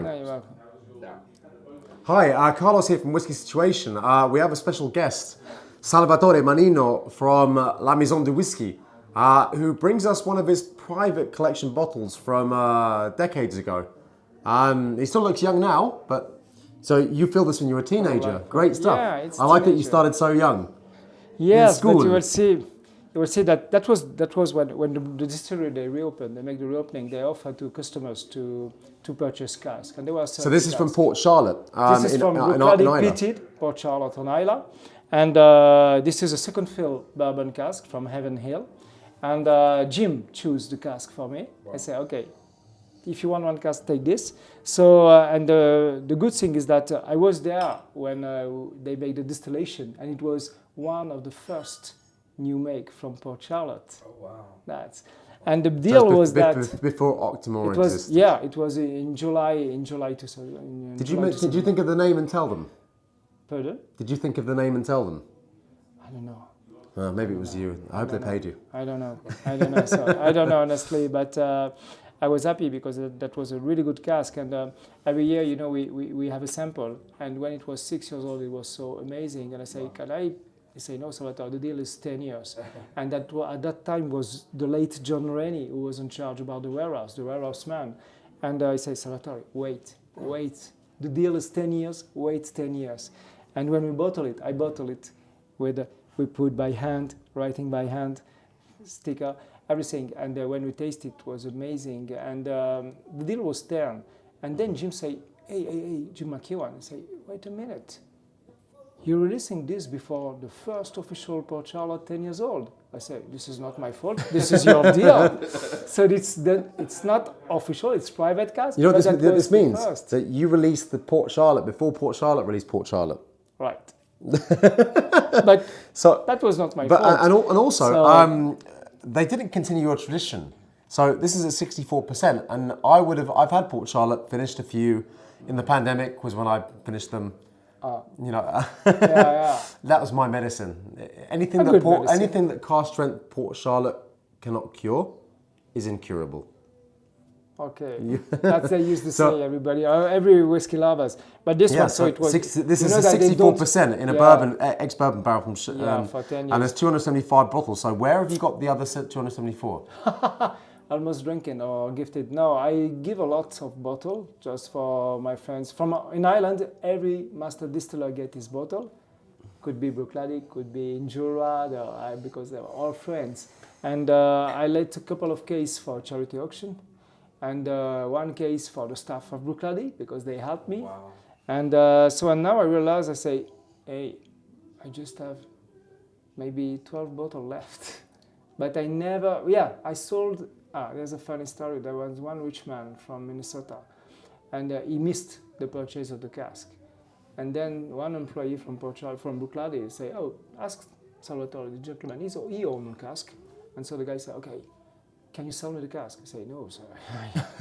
No, you're welcome. Hi, Carlos here from Whisky Situation. We have a special guest, Salvatore Mannino from La Maison de Whisky, who brings us one of his private collection bottles from decades ago. He still looks young now, but so you filled this when you were a teenager. Great stuff. Yeah, it's I like that you teenager. started so young. Yes, school. but you will see that was when the distillery they reopened. They make the reopening. They offer to customers to purchase cask, and there was. So this is from Port Charlotte. This is from peated Port Charlotte on Isla, and this is a second fill bourbon cask from Heaven Hill, and Jim chose the cask for me. Wow. I say okay. If you want one cask, take this. So, and the good thing is that I was there when they made the distillation, and it was one of the first new make from Port Charlotte. Oh wow! And the deal was that before Octomore existed. Yeah, it was in July 2000. Did you think of the name and tell them? Pardon? Did you think of the name and tell them? I don't know. Maybe it was you. I hope they paid you. I don't know. So, I don't know honestly, but. I was happy because that was a really good cask, and every year, you know, we have a sample, and when it was 6 years old, it was so amazing, and I say, can I? He say, no, Salvatore, the deal is 10 years, and at that time was the late John Rennie who was in charge about the warehouse man, and I say, Salvatore, wait, the deal is 10 years, wait 10 years, and when we bottle it, I bottle it with, we put by hand, writing by hand, sticker, everything, and when we tasted it was amazing, and the deal was 10. And then Jim say, hey, Jim McEwan, say, wait a minute, you're releasing this before the first official Port Charlotte 10 years old. I say, this is not my fault, this is your deal. So it's not official, it's private cask. You know what this means? That you released the Port Charlotte before Port Charlotte released Port Charlotte. Right. But so, that was not my fault. And also, they didn't continue your tradition. So this is at 64%, and I've had Port Charlotte, finished a few. In the pandemic was when I finished them. You know, that was my medicine. Anything that cask strength Port Charlotte cannot cure is incurable. Okay, that's they used to say, everybody, every whiskey lovers. But this one, so it was. This is 64% in a bourbon, ex-bourbon barrel from. For 10 years. And there's 275 bottles. So where have you got the other 274? Almost drinking or gifted. No, I give a lot of bottle just for my friends. In Ireland, every master distiller get his bottle. Could be Bruichladdich, could be Injura, because they're all friends. And I let a couple of cases for charity auction. And one case for the staff of Bruichladdich because they helped me. Wow. And and now I realize, I say, hey, I just have maybe 12 bottles left. But I never, I sold, there's a funny story. There was one rich man from Minnesota, and he missed the purchase of the cask. And then one employee from Bruichladdich say, oh, ask Salvatore, the gentleman, he owns a cask. And so the guy said, okay, can you sell me the cask? I say, no, sir.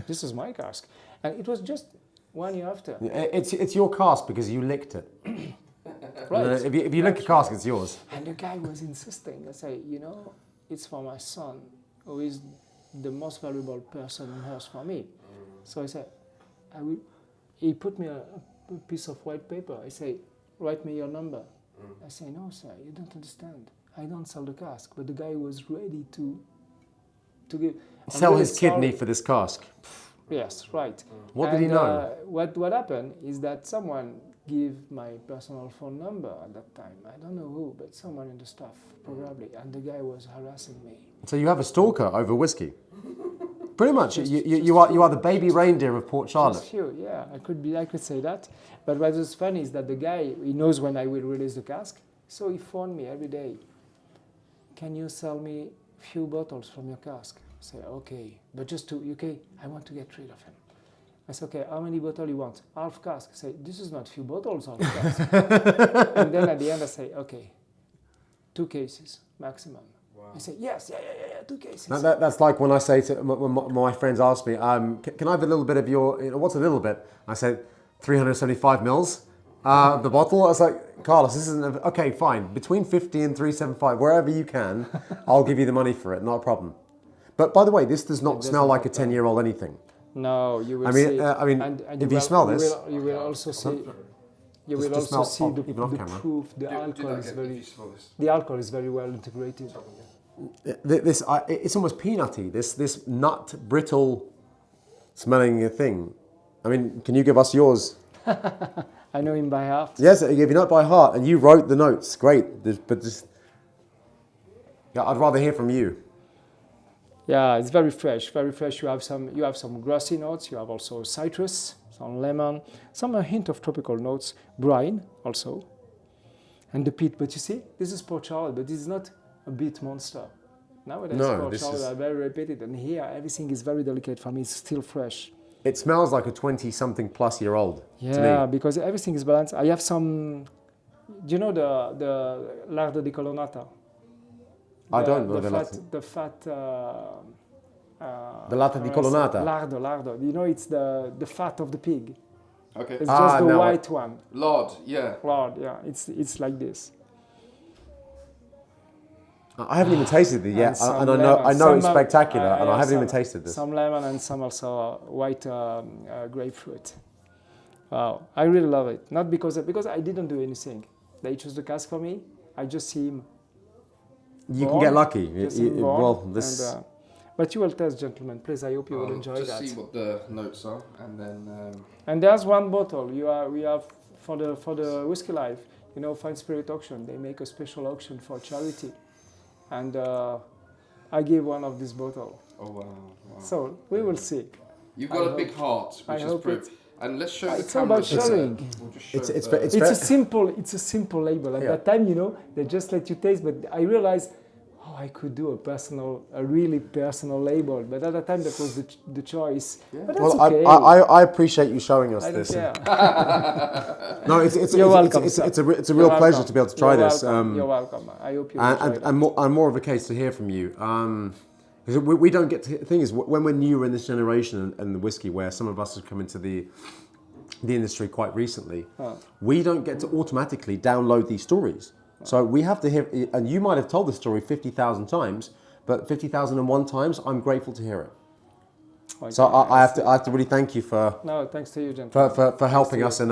This is my cask. And it was just 1 year after. It's your cask because you licked it. Right. If you lick a cask, it's yours. And the guy was insisting. I say, it's for my son, who is the most valuable person on earth for me. So I said, he put me a piece of white paper. I say, write me your number. I say, no, sir, you don't understand. I don't sell the cask. But the guy was ready to give. Sell his kidney for this cask. Yes, right. What did he know? What happened is that someone gave my personal phone number at that time. I don't know who, but someone in the staff, probably. And the guy was harassing me. So you have a stalker over whiskey? Pretty much. You are the baby reindeer of Port Charlotte. Just few, yeah. I could say that. But what was funny is that the guy, he knows when I will release the cask. So he phoned me every day. Can you sell me few bottles from your cask? I say, okay, but just I want to get rid of him. I say, okay, how many bottles you want? Half cask. I say, this is not few bottles, half cask. And then at the end I say, okay, 2 cases maximum. Wow. I say, yes, 2 cases. That's like when I say to when my friends ask me, can I have a little bit of your, what's a little bit? I said, 375 mils. The bottle, I was like, Carlos, this isn't, okay, fine. Between 50 and 375, wherever you can, I'll give you the money for it, not a problem. But by the way, this does not smell like a 10-year-old anything. No, you will I mean, see. And if you you will, smell this, you will also see. You will just also smell see even off the camera. proof. The alcohol is very. The alcohol is very well integrated. It's almost peanutty. This nut brittle smelling thing. I mean, can you give us yours? I know him by heart. Yes, I gave you note by heart, and you wrote the notes. Great, yeah, I'd rather hear from you. Yeah, it's very fresh. Very fresh. You have some grassy notes. You have also citrus, some lemon, some hint of tropical notes, brine also, and the peat. But you see, this is Port Charlotte, but this is not a beet monster. Nowadays, Port Charlotte are very repeated, and here everything is very delicate. For me, it's still fresh. It smells like a 20-something plus year old. Yeah, to me. because everything is balanced. I have some. Do you know the lardo di colonnata? I don't know the fat. The latte di colonnata. Lardo. You know, it's the fat of the pig. Okay. It's just the white one. Lard, yeah. Lard, yeah. It's like this. I haven't even tasted it yet, and I know it's spectacular, and I haven't even tasted this. Some lemon and some also white grapefruit. Wow, I really love it. Not because I didn't do anything. They chose the cask for me. I just see him. You can get lucky. But you will taste, gentlemen. Please, I hope you will enjoy that. Just see what the notes are, and then. And there's one bottle. We have for the Whisky Live. You know, Fine Spirit Auction. They make a special auction for charity, and I gave one of this bottle. Oh wow! So we will see. You've got a big heart, which is proof. And let's show the it's all about sharing. It's a simple label. At that time, you know, they just let you taste. But I realized, I could do a really personal label. But at that time, that was the choice. Yeah. But that's okay. I appreciate you showing us this. Care. No, it's a real pleasure to be able to try this. You're welcome. I hope you enjoy it. And more of a case to hear from you. Because we don't get to. The thing is, when we're newer in this generation and the whiskey, where some of us have come into the industry quite recently, we don't get to automatically download these stories. So we have to hear, and you might have told the story 50,000 times, but 50,001 times, I'm grateful to hear it. Okay, so I have to really thank you for. No, thanks to you, gentlemen. For helping us, and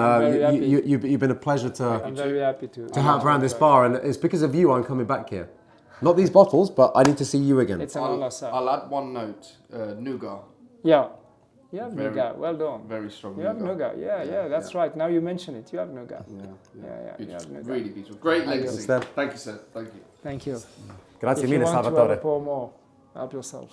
you've been a pleasure to. I'm very happy to have around this bar, and it's because of you I'm coming back here. Not these bottles, but I need to see you again. It's an honor, sir. I'll add one note, nougat. Yeah. You have nougat, well done. Very strong nougat. You have nougat, yeah, that's right. Now you mention it, you have nougat. Yeah. You have nougat. Really beautiful. Great legacy. Thank you, sir. Thank you. Thank you. Grazie mille, Salvatore. If you want to pour more, help yourself.